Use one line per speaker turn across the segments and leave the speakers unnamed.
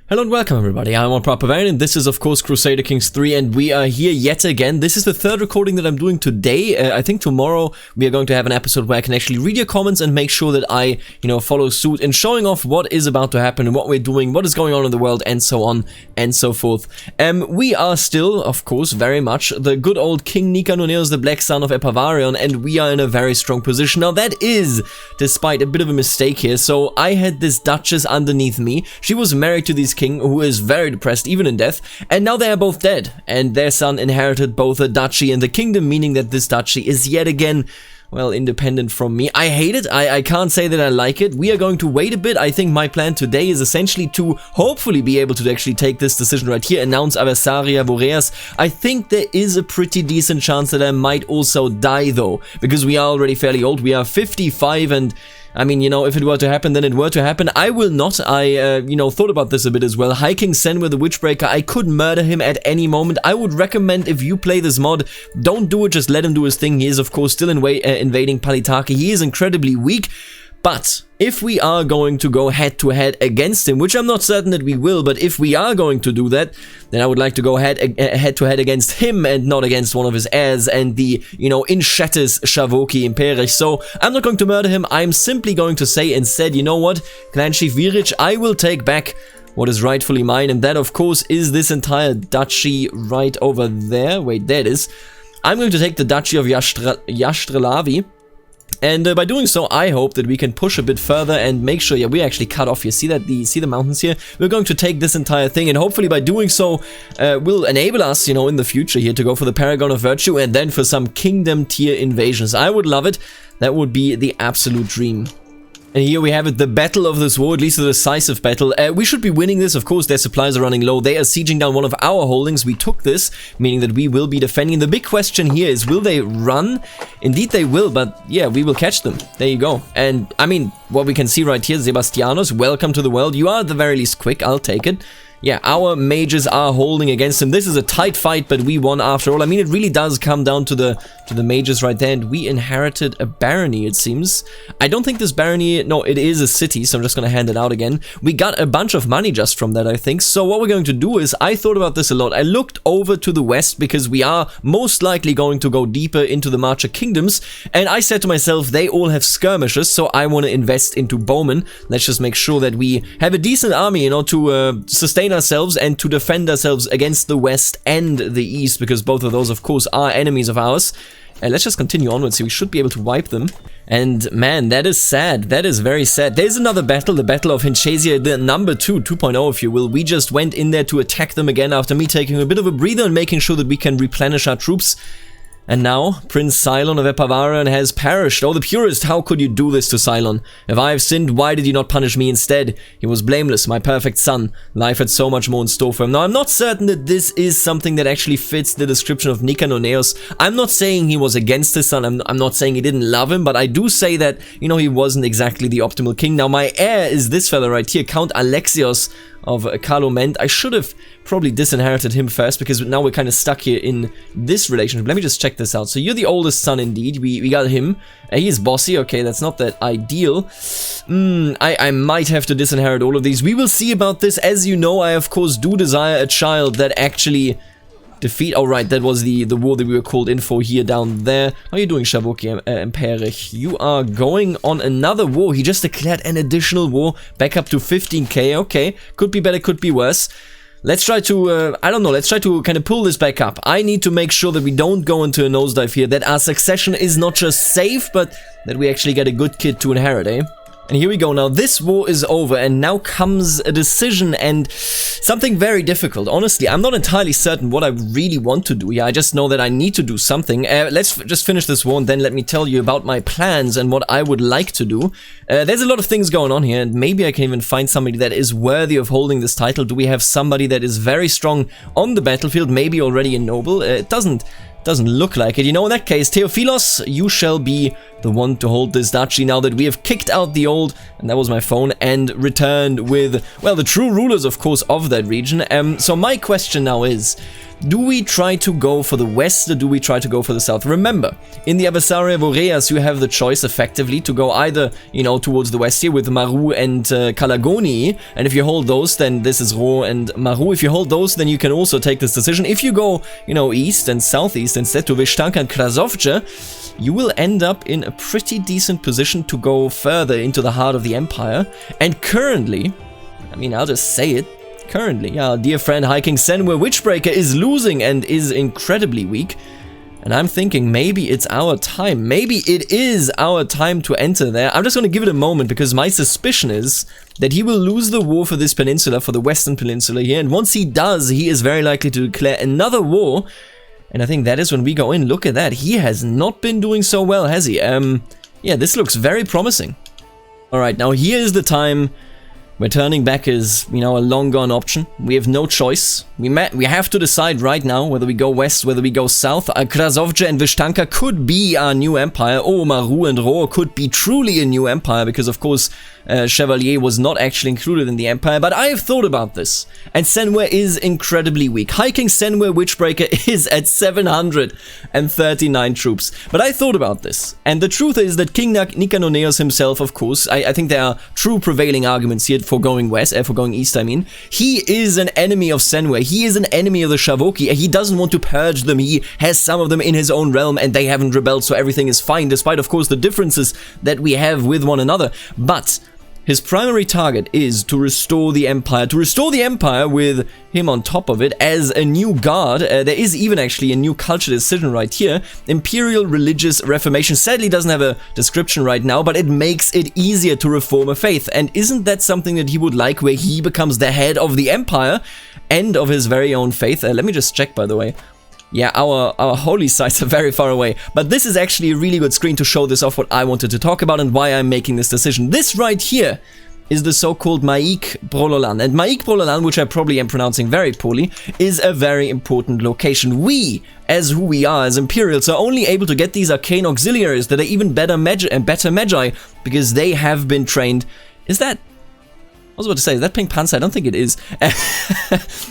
Hello and welcome everybody, I'm Bavarian and this is of course Crusader Kings 3 and we are here yet again. This is the third recording that I'm doing today. I think tomorrow we are going to have an episode where I can actually read your comments and make sure that I, follow suit in showing off what is about to happen and what we're doing, what is going on in the world and so on and so forth. We are still, of course, very much the good old King Nikanuneus, the Black Son of Epivarion, and we are in a very strong position. Now that is despite a bit of a mistake here. So I had this Duchess underneath me. She was married to this king who is very depressed even in death, and now they are both dead and their son inherited both the duchy and the kingdom, meaning that this duchy is yet again, well, independent from me. I hate it. I can't say that I like it. We are going to wait a bit. I think my plan today is essentially to hopefully be able to actually take this decision right here, announce Adversaria Voreas. I think there is a pretty decent chance that I might also die though, because we are already fairly old. We are 55 and I mean, if it were to happen, then it were to happen. I will not. I, thought about this a bit as well. High King Cenware the Witchbreaker, I could murder him at any moment. I would recommend if you play this mod, don't do it, just let him do his thing. He is, of course, still invading Palitaki. He is incredibly weak. But if we are going to go head-to-head against him, which I'm not certain that we will, but if we are going to do that, then I would like to go head-to-head against him and not against one of his heirs and the, Inshatis Shavoki Imperich. So I'm not going to murder him. I'm simply going to say instead, you know what, Clan Chief Virich, I will take back what is rightfully mine, and that, of course, is this entire duchy right over there. Wait, there it is. I'm going to take the duchy of Yashtrelavi. And by doing so, I hope that we can push a bit further and make sure, we actually cut off here. See the mountains here? We're going to take this entire thing, and hopefully by doing so, will enable us, in the future here to go for the Paragon of Virtue and then for some kingdom tier invasions. I would love it. That would be the absolute dream. And here we have it, the battle of this war, at least a decisive battle. We should be winning this, of course. Their supplies are running low. They are sieging down one of our holdings. We took this, meaning that we will be defending. The big question here is, will they run? Indeed they will, but yeah, we will catch them. There you go. And I mean, what we can see right here, Sebastianos, welcome to the world. You are at the very least quick, I'll take it. Yeah, our mages are holding against him. This is a tight fight, but we won after all. I mean, it really does come down to the mages right there, and we inherited a barony, it seems. I don't think this barony, no, it is a city, so I'm just gonna hand it out again. We got a bunch of money just from that, I think. So what we're going to do is, I thought about this a lot. I looked over to the west, because we are most likely going to go deeper into the Marcher Kingdoms, and I said to myself, they all have skirmishes, so I want to invest into bowmen. Let's just make sure that we have a decent army, to sustain ourselves and to defend ourselves against the west and the east, because both of those, of course, are enemies of ours. Let's just continue onwards, so we should be able to wipe them. And man, that is sad. That is very sad. There's another battle, the Battle of Hinchazia, the number 2.0 if you will. We just went in there to attack them again after me taking a bit of a breather and making sure that we can replenish our troops. And now, Prince Cylon of Epivarion has perished. Oh, the purest, how could you do this to Cylon? If I have sinned, why did you not punish me instead? He was blameless, my perfect son. Life had so much more in store for him. Now, I'm not certain that this is something that actually fits the description of Nikanuneus. I'm not saying he was against his son. I'm not saying he didn't love him, but I do say that, he wasn't exactly the optimal king. Now, my heir is this fella right here, Count Alexios of Calumet. I should have probably disinherited him first, because now we're kind of stuck here in this relationship. Let me just check this out. So you're the oldest son indeed. We got him. He's bossy. Okay, that's not that ideal. I might have to disinherit all of these. We will see about this. As you know, I of course do desire a child that actually defeat. Oh right, that was the war that we were called in for here down there. How are you doing, Shavoki Imperich? You are going on another war. He just declared an additional war, back up to 15k. Okay, could be better, could be worse. Let's try to, I don't know, let's try to kind of pull this back up. I need to make sure that we don't go into a nosedive here, that our succession is not just safe, but that we actually get a good kid to inherit, eh? And here we go. Now this war is over, and now comes a decision and something very difficult. Honestly, I'm not entirely certain what I really want to do here. I just know that I need to do something. Let's just finish this war and then let me tell you about my plans and what I would like to do. There's a lot of things going on here, and maybe I can even find somebody that is worthy of holding this title. Do we have somebody that is very strong on the battlefield, maybe already a noble? It doesn't look like it. In that case, Theophilos, you shall be the one to hold this duchy now that we have kicked out the old, and that was my phone, and returned with, well, the true rulers, of course, of that region. So my question now is, Do we try to go for the west or do we try to go for the south? Remember, in the Adversaria Voreas you have the choice effectively to go either, you know, towards the west here with Maru and Kalagoni, and if you hold those, then this is Ro and Maru. If you hold those, then you can also take this decision. If you go, you know, east and southeast instead to Vishtanka and Krasovce, you will end up in a pretty decent position to go further into the heart of the Empire. And currently, I mean, I'll just say it, currently, our dear friend High King Cenware Witchbreaker is losing and is incredibly weak. And I'm thinking maybe it's our time. Maybe it is our time to enter there. I'm just going to give it a moment because my suspicion is that he will lose the war for this peninsula, for the Western Peninsula here. And once he does, he is very likely to declare another war. And I think that is when we go in. Look at that. He has not been doing so well, has he? Yeah, this looks very promising. Alright, now here is the time where turning back is, you know, a long gone option. We have no choice. We have to decide right now whether we go west, whether we go south. Krasovce and Vishtanka could be our new empire. Oh, Maru and Ro could be truly a new empire because, of course, Chevalier was not actually included in the empire. But I have thought about this, and Cenware is incredibly weak. High King Cenware Witchbreaker is at 739 troops. But I thought about this, and the truth is that King Nikanoneos himself, of course, I think there are true prevailing arguments here for going west, for going east, I mean. He is an enemy of Cenware. He is an enemy of the Shavoki. He doesn't want to purge them. He has some of them in his own realm and they haven't rebelled, so everything is fine, despite, of course, the differences that we have with one another. But his primary target is to restore the empire. To restore the empire with him on top of it as a new guard. There is even actually a new culture decision right here. Imperial Religious Reformation. Sadly doesn't have a description right now, but it makes it easier to reform a faith. And isn't that something that he would like, where he becomes the head of the empire and of his very own faith? Let me just check, by the way. Yeah, our holy sites are very far away, but this is actually a really good screen to show this off what I wanted to talk about and why I'm making this decision. This right here is the so-called Maik Brololan, and Maik Brololan, which I probably am pronouncing very poorly, is a very important location. We, as who we are, as Imperials, are only able to get these arcane auxiliaries that are even better magi, because they have been trained. Is that... I was about to say, is that Pink Panzer? I don't think it is.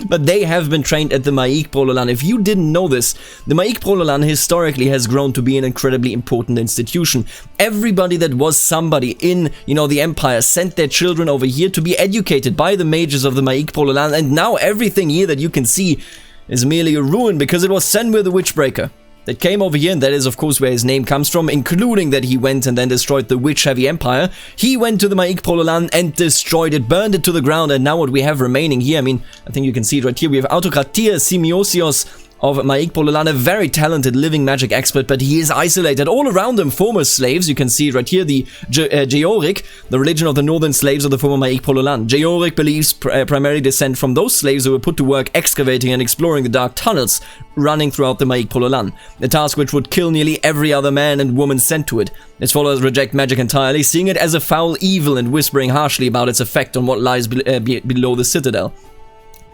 But they have been trained at the Maik Brololan. If you didn't know this, the Maik Brololan historically has grown to be an incredibly important institution. Everybody that was somebody in, you know, the Empire sent their children over here to be educated by the mages of the Maik Brololan, and now everything here that you can see is merely a ruin because it was Cenware the Witchbreaker that came over here, and that is of course where his name comes from, including that he went and then destroyed the witch-heavy empire. He went to the Maik Brololan and destroyed it, burned it to the ground, and now what we have remaining here, I mean, I think you can see it right here, we have Autokratia Simiosios of Maik Brololan, a very talented living magic expert, but he is isolated. All around him, former slaves, you can see it right here, the Georik, the religion of the northern slaves of the former Maik Brololan. Georik believes primarily descent from those slaves who were put to work excavating and exploring the dark tunnels running throughout the Maik Brololan, a task which would kill nearly every other man and woman sent to it. Its followers reject magic entirely, seeing it as a foul evil and whispering harshly about its effect on what lies below the citadel.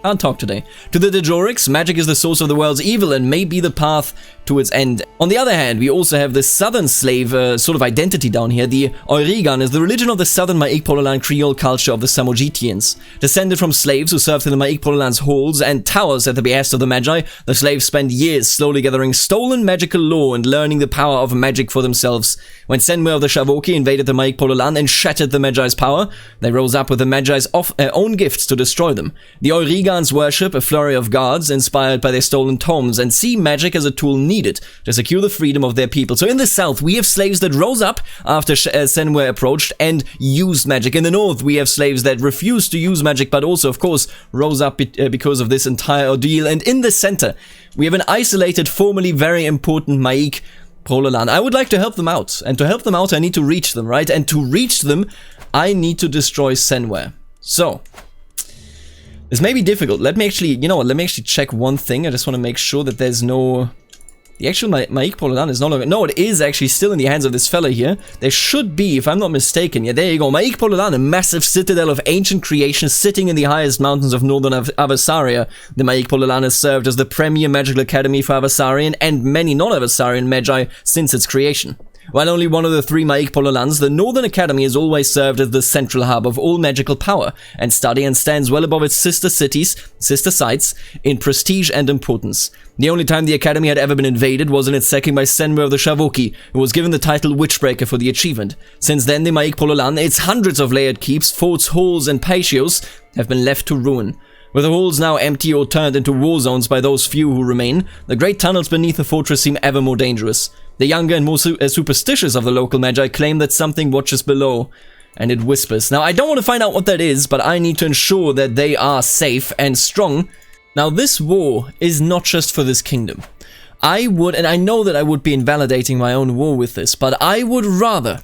Can't talk today. To the Dejorics, magic is the source of the world's evil and may be the path to its end. On the other hand, we also have the southern slave sort of identity down here. The Oirigan is the religion of the southern Maik Brololan Creole culture of the Samogitians. Descended from slaves who served in the Maik Brololan's halls and towers at the behest of the Magi, the slaves spent years slowly gathering stolen magical lore and learning the power of magic for themselves. When Cenware of the Shavoki invaded the Maik Brololan and shattered the Magi's power, they rose up with the Magi's own gifts to destroy them. The Oirigans worship a flurry of gods inspired by their stolen tomes and see magic as a tool needed to secure the freedom of their people. So in the south, we have slaves that rose up after Cenware approached and used magic. In the north, we have slaves that refused to use magic, but also, of course, rose up because of this entire ordeal. And in the center, we have an isolated, formerly very important Maik Brololan. I would like to help them out. And to help them out, I need to reach them, right? And to reach them, I need to destroy Cenware. So this may be difficult. Let me actually, you know what, let me actually check one thing. I just want to make sure that there's no... The actual Maik Brololan is no longer... No, it is actually still in the hands of this fella here. There should be, if I'm not mistaken, yeah, there you go. Maik Brololan, a massive citadel of ancient creation sitting in the highest mountains of northern Avassaria. The Maik Brololan has served as the premier magical academy for Avassarian and many non-Avassarian magi since its creation. While only one of the 3 Maikpolo lands, the Northern Academy has always served as the central hub of all magical power and study and stands well above its sister sites, in prestige and importance. The only time the Academy had ever been invaded was in its sacking by Cenware of the Shavoki, who was given the title Witchbreaker for the achievement. Since then, the Maikpolo land, its hundreds of layered keeps, forts, halls, and patios have been left to ruin. With the halls now empty or turned into war zones by those few who remain, the great tunnels beneath the fortress seem ever more dangerous. The younger and more superstitious of the local magi claim that something watches below, and it whispers. Now, I don't want to find out what that is, but I need to ensure that they are safe and strong. Now, this war is not just for this kingdom. I would, and I know that I would be invalidating my own war with this, but I would rather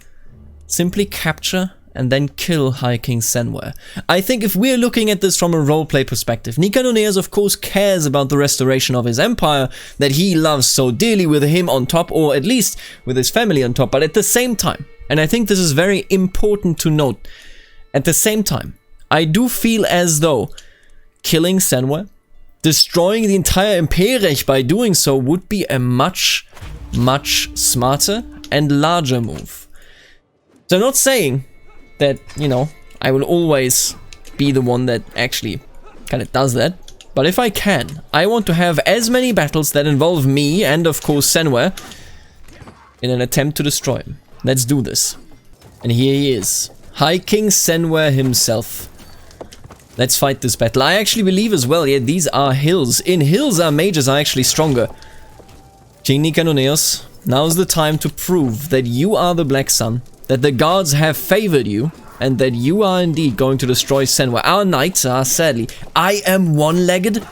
simply capture and then kill High King Cenware. I think if we're looking at this from a roleplay perspective, Nikanorius of course cares about the restoration of his empire that he loves so dearly, with him on top, or at least with his family on top, but at the same time, and I think this is very important to note, at the same time, I do feel as though killing Cenware, destroying the entire Imperich by doing so, would be a much, much smarter and larger move. So I'm not saying that, you know, I will always be the one that actually kind of does that. But if I can, I want to have as many battles that involve me and, of course, Cenware in an attempt to destroy him. Let's do this. And here he is. High King Cenware himself. Let's fight this battle. I actually believe as well, yeah, these are hills. In hills, our mages are actually stronger. King Nikanorius, now's the time to prove that you are the Black Sun, that the gods have favored you, and that you are indeed going to destroy Cenware. Our knights are, sadly... I am one-legged?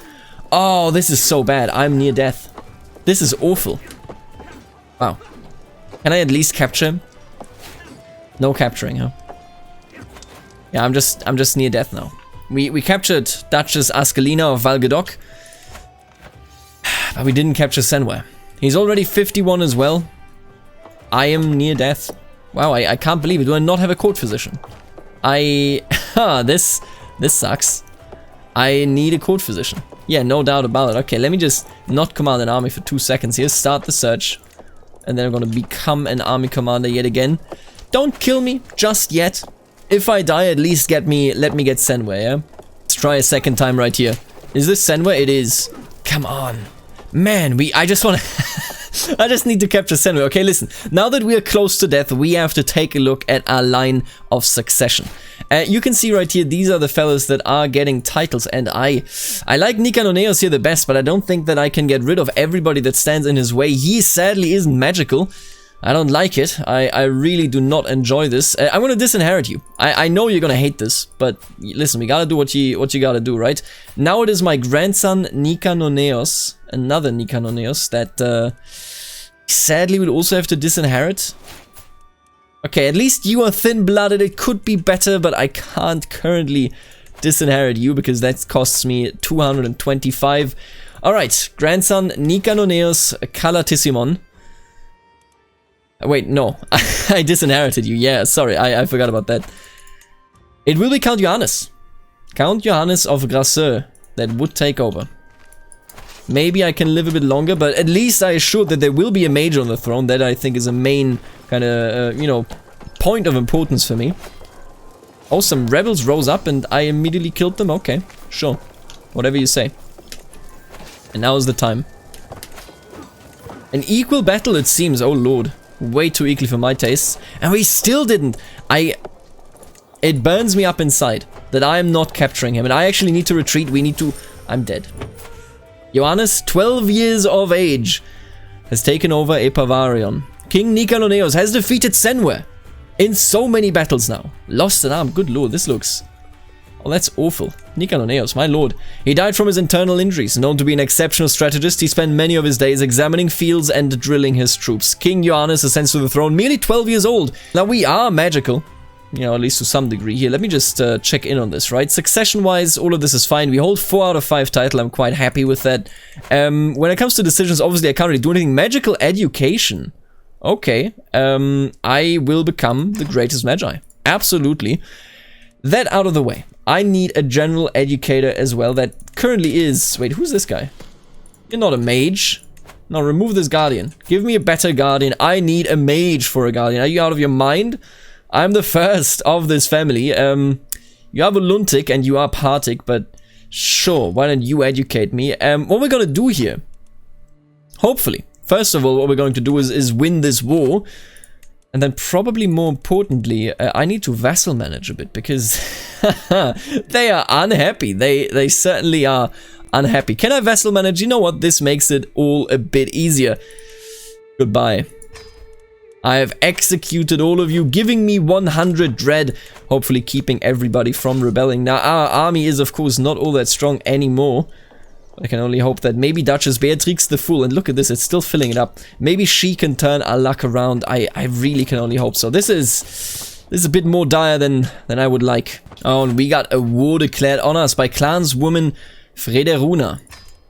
Oh, this is so bad. I'm near death. This is awful. Wow. Can I at least capture him? No capturing, huh? Yeah, I'm just near death now. We captured Duchess Askelina of Valgadok, but we didn't capture Cenware. He's already 51 as well. I am near death. Wow, I can't believe it. Do I not have a court physician? This sucks. I need a court physician. Yeah, no doubt about it. Okay, let me just not command an army for 2 seconds here. Start the search. And then I'm gonna become an army commander yet again. Don't kill me just yet. If I die, at least let me get Cenware, yeah? Let's try a second time right here. Is this Cenware? It is. Come on. Man, I just wanna... I just need to capture Cenware. Okay, listen. Now that we are close to death, we have to take a look at our line of succession. You can see right here, these are the fellas that are getting titles, and I like Nikanorius here the best, but I don't think that I can get rid of everybody that stands in his way. He sadly isn't magical. I don't like it. I really do not enjoy this. I'm gonna disinherit you. I know you're gonna hate this, but listen, we gotta do what you gotta do, right? Now it is my grandson Nikanorius, another Nikanorius, that sadly would also have to disinherit. Okay, at least you are thin-blooded. It could be better, but I can't currently disinherit you because that costs me 225. Alright, grandson Nikanorius Calatissimon. Wait, no. I disinherited you. Yeah, sorry, I forgot about that. It will be Count Johannes. Count Johannes of Grasseur that would take over. Maybe I can live a bit longer, but at least I assured that there will be a mage on the throne. That I think is a main kind of, you know, point of importance for me. Oh, some rebels rose up and I immediately killed them? Okay, sure. Whatever you say. And now is the time. An equal battle, it seems. Oh, Lord. Way too equal for my tastes. And we still didn't. It burns me up inside that I am not capturing him. And I actually need to retreat. We need to... I'm dead. Johannes, 12 years of age, has taken over Epivarion. King Nikanorius has defeated Cenware in so many battles now. Lost an arm. Good lord, this looks... Oh, that's awful. Nikanorius, my lord. He died from his internal injuries. Known to be an exceptional strategist, he spent many of his days examining fields and drilling his troops. King Johannes ascends to the throne, merely 12 years old. Now, we are magical. You know, at least to some degree here. Let me just check in on this, right? Succession-wise, all of this is fine. We hold 4 out of 5 title. I'm quite happy with that. When it comes to decisions, obviously I can't really do anything. Magical education. Okay. I will become the greatest magi. Absolutely. That out of the way. I need a general educator as well. That currently is... Wait, who's this guy? You're not a mage. No, remove this guardian. Give me a better guardian. I need a mage for a guardian. Are you out of your mind? I'm the first of this family. You are Voluntic and you are Partic, but sure, why don't you educate me? What we're gonna do here, hopefully, first of all, what we're going to do is win this war. And then probably more importantly, I need to vassal manage a bit, because they are unhappy. They certainly are unhappy. Can I vassal manage? You know what? This makes it all a bit easier. Goodbye. I have executed all of you, giving me 100 dread, hopefully keeping everybody from rebelling. Now, our army is, of course, not all that strong anymore. I can only hope that maybe Duchess Beatrix the Fool, and look at this, it's still filling it up. Maybe she can turn our luck around. I really can only hope so. This is a bit more dire than I would like. Oh, and we got a war declared on us by clanswoman Frederuna.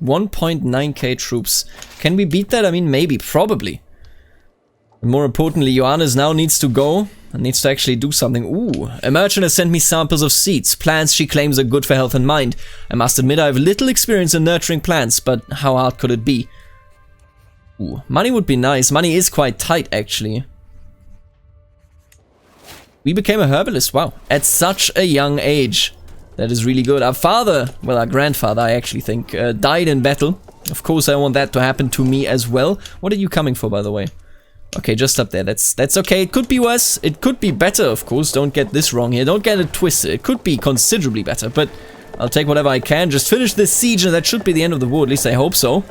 1.9k troops. Can we beat that? I mean, maybe, probably. And more importantly, Johannes now needs to go and needs to actually do something. Ooh, a merchant has sent me samples of seeds. Plants she claims are good for health and mind. I must admit I have little experience in nurturing plants, but how hard could it be? Ooh, money would be nice. Money is quite tight, actually. We became a herbalist, wow, at such a young age. That is really good. Our father, well, our grandfather, I actually think, died in battle. Of course, I want that to happen to me as well. What are you coming for, by the way? Okay, just up there. That's okay. It could be worse. It could be better, of course. Don't get this wrong here. Don't get it twisted. It could be considerably better, but I'll take whatever I can. Just finish this siege, and that should be the end of the war. At least I hope so.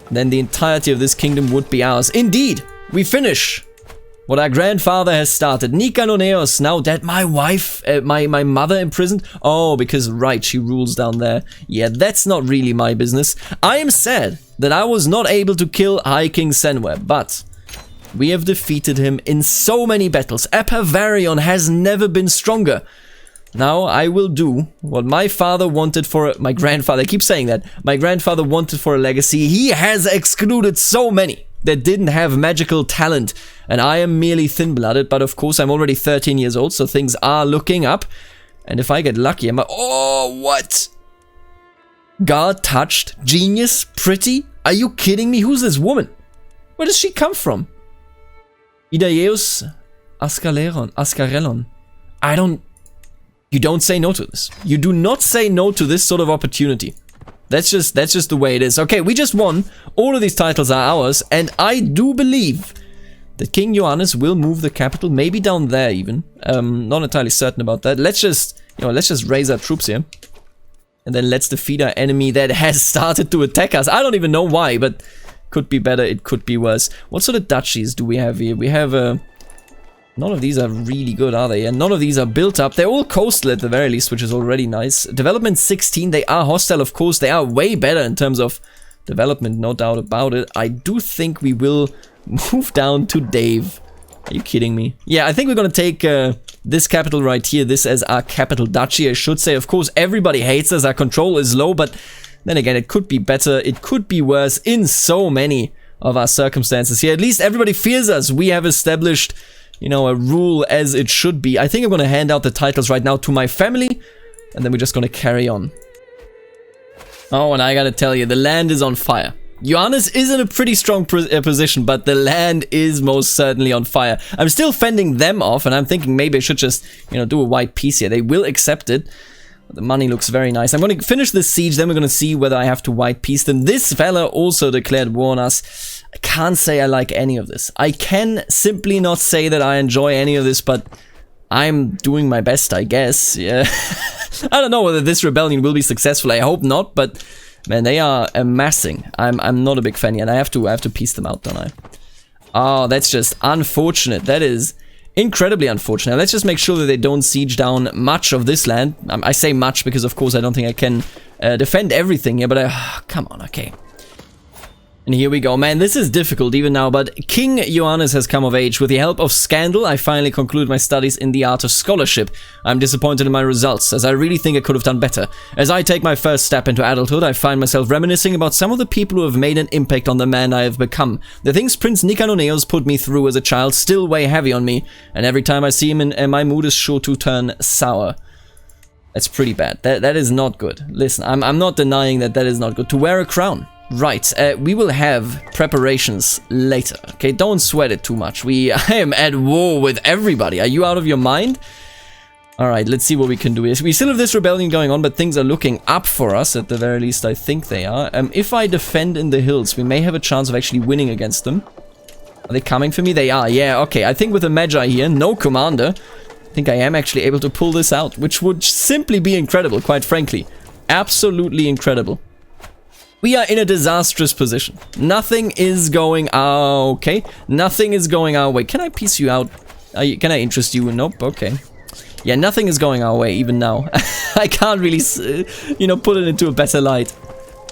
Then the entirety of this kingdom would be ours. Indeed, we finish what our grandfather has started. Nikanoneos, now dead. My wife, my mother imprisoned. Oh, because, right, she rules down there. Yeah, that's not really my business. I am sad that I was not able to kill High King Cenware, but we have defeated him in so many battles. Epivarion has never been stronger. Now I will do what my father wanted for my grandfather. I keep saying that. My grandfather wanted for a legacy. He has excluded so many that didn't have magical talent. And I am merely thin-blooded, but of course I'm already 13 years old, so things are looking up. And if I get lucky, oh, what? God touched, genius, pretty? Are you kidding me? Who's this woman? Where does she come from? Idaeus Ascarellon. You don't say no to this. You do not say no to this sort of opportunity. That's just the way it is. Okay, we just won. All of these titles are ours, and I do believe that King Johannes will move the capital, maybe down there even. Not entirely certain about that. Let's just raise our troops here. And then let's defeat our enemy that has started to attack us. I don't even know why, but could be better, it could be worse. What sort of duchies do we have here? We have none of these are really good, are they? And none of these are built up. They're all coastal at the very least, which is already nice. Development 16, they are hostile, of course. They are way better in terms of development, no doubt about it. I do think we will move down to Dave. Are you kidding me? Yeah, I think we're gonna take this capital right here, this as our capital duchy, I should say. Of course, everybody hates us, our control is low, but then again, it could be better, it could be worse in so many of our circumstances here. At least everybody fears us. We have established, you know, a rule as it should be. I think I'm gonna hand out the titles right now to my family, and then we're just gonna carry on. Oh, and I gotta tell you, the land is on fire. Johannes is in a pretty strong position, but the land is most certainly on fire. I'm still fending them off, and I'm thinking maybe I should just, you know, do a white peace here. They will accept it. The money looks very nice. I'm going to finish this siege, then we're going to see whether I have to white peace them. This fella also declared war on us. I can't say I like any of this. I can simply not say that I enjoy any of this, but I'm doing my best, I guess. Yeah. I don't know whether this rebellion will be successful. I hope not, but man, they are amassing. I'm not a big fan yet. I have to piece them out, don't I? Oh, that's just unfortunate. That is incredibly unfortunate. Let's just make sure that they don't siege down much of this land. I say much because, of course, I don't think I can defend everything here, but come on, okay. And here we go. Man, this is difficult even now, but King Johannes has come of age. With the help of Scandal, I finally conclude my studies in the art of scholarship. I'm disappointed in my results, as I really think I could have done better. As I take my first step into adulthood, I find myself reminiscing about some of the people who have made an impact on the man I have become. The things Prince Nikanoneos put me through as a child still weigh heavy on me, and every time I see him, my mood is sure to turn sour. That's pretty bad. That is not good. Listen, I'm not denying that is not good. To wear a crown. Right, we will have preparations later. Okay, don't sweat it too much. I am at war with everybody. Are you out of your mind? Alright, let's see what we can do. We still have this rebellion going on, but things are looking up for us. At the very least, I think they are. If I defend in the hills, we may have a chance of actually winning against them. Are they coming for me? They are, yeah, okay. I think with a Magi here, no commander, I think I am actually able to pull this out, which would simply be incredible, quite frankly. Absolutely incredible. We are in a disastrous position. Nothing is going our... Okay, nothing is going our way. Can I piece you out? Can I interest you? Nope, okay. Yeah, nothing is going our way, even now. I can't really, you know, put it into a better light.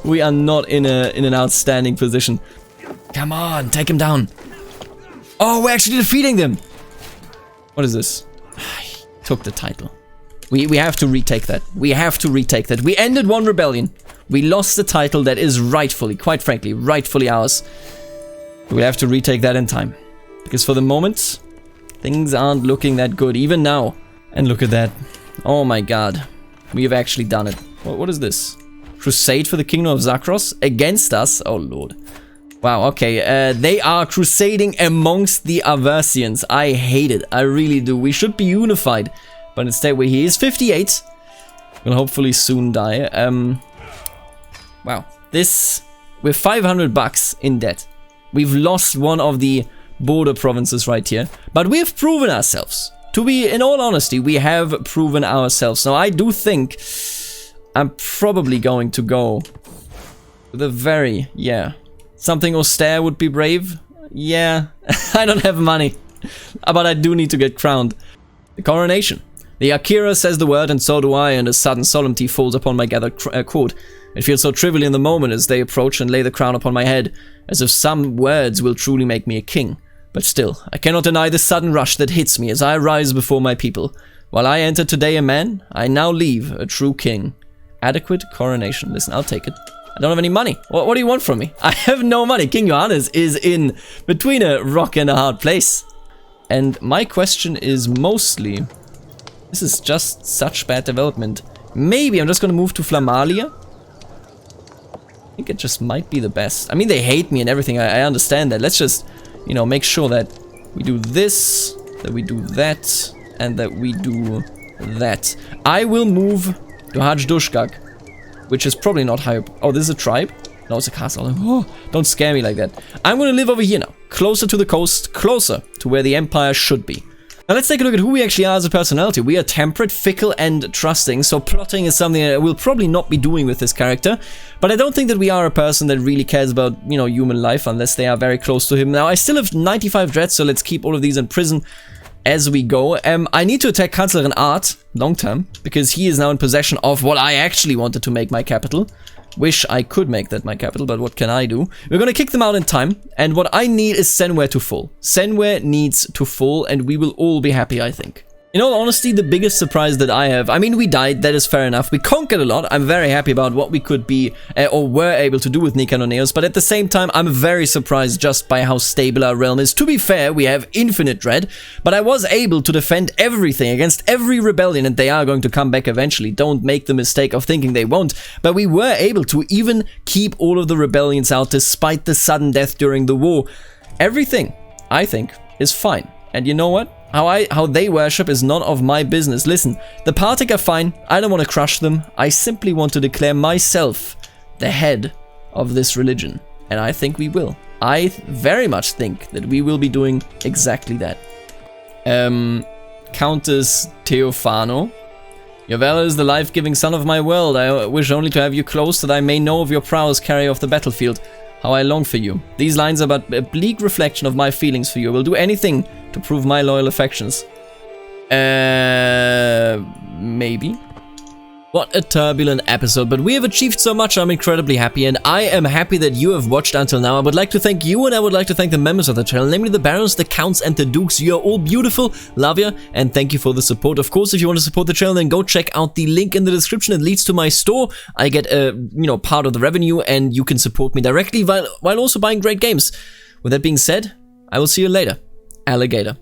We are not in an outstanding position. Come on, take him down. Oh, we're actually defeating them. What is this? Took the title. We have to retake that. We have to retake that. We ended one rebellion. We lost the title that is rightfully, quite frankly, rightfully ours. We have to retake that in time. Because for the moment, things aren't looking that good, even now. And look at that. Oh my god. We have actually done it. What is this? Crusade for the Kingdom of Zakros? Against us? Oh lord. Wow, okay. They are crusading amongst the Aversians. I hate it. I really do. We should be unified. But instead he is 58. Will hopefully soon die. Wow. We're 500 bucks in debt. We've lost one of the border provinces right here. But we have proven ourselves. To be, in all honesty, we have proven ourselves. Now, I do think I'm probably going to go with a very, yeah. Something austere would be brave. Yeah, I don't have money. But I do need to get crowned. The coronation. The Akira says the word, and so do I, and a sudden solemnity falls upon my gathered court. It feels so trivial in the moment as they approach and lay the crown upon my head, as if some words will truly make me a king. But still, I cannot deny the sudden rush that hits me as I rise before my people. While I enter today a man, I now leave a true king. Adequate coronation. Listen, I'll take it. I don't have any money. What do you want from me? I have no money. King Johannes is in between a rock and a hard place. And my question is mostly... This is just such bad development. Maybe I'm just gonna move to Flamalia. I think it just might be the best. I mean, they hate me and everything. I understand that. Let's just... You know, make sure that we do this, that we do that, and that we do that. I will move to Hajdushgag, which is probably not high up. Oh, this is a tribe? No, it's a castle. Oh, don't scare me like that. I'm gonna live over here now, closer to the coast, closer to where the empire should be. Now let's take a look at who we actually are as a personality. We are temperate, fickle, and trusting, so plotting is something that we'll probably not be doing with this character. But I don't think that we are a person that really cares about, you know, human life unless they are very close to him. Now, I still have 95 dreads, so let's keep all of these in prison as we go. I need to attack Kanzlerin Art long term, because he is now in possession of what I actually wanted to make my capital. Wish I could make that my capital, but what can I do? We're gonna kick them out in time, and what I need is Cenware to fall. Cenware needs to fall, and we will all be happy, I think. In all honesty, the biggest surprise that I have, I mean, we died, that is fair enough. We conquered a lot. I'm very happy about what we could be, or were able to do with Nikanoneos, but at the same time, I'm very surprised just by how stable our realm is. To be fair, we have infinite dread, but I was able to defend everything against every rebellion, and they are going to come back eventually. Don't make the mistake of thinking they won't, but we were able to even keep all of the rebellions out despite the sudden death during the war. Everything, I think, is fine. And you know what? How they worship is none of my business. Listen, the Partick are fine. I don't want to crush them. I simply want to declare myself the head of this religion. And I think we will. I very much think that we will be doing exactly that. Countess Teofano. Your valor is the life-giving son of my world. I wish only to have you close that I may know of your prowess carry off the battlefield. How I long for you. These lines are but a bleak reflection of my feelings for you. I will do anything to prove my loyal affections. Maybe. What a turbulent episode, but we have achieved so much. I'm incredibly happy, and I am happy that you have watched until now. I would like to thank you, and I would like to thank the members of the channel, namely the Barons, the Counts, and the Dukes. You are all beautiful, love you, and thank you for the support. Of course, if you want to support the channel, then go check out the link in the description. It leads to my store. I get a part of the revenue, and you can support me directly while also buying great games. With that being said, I will see you later. Alligator.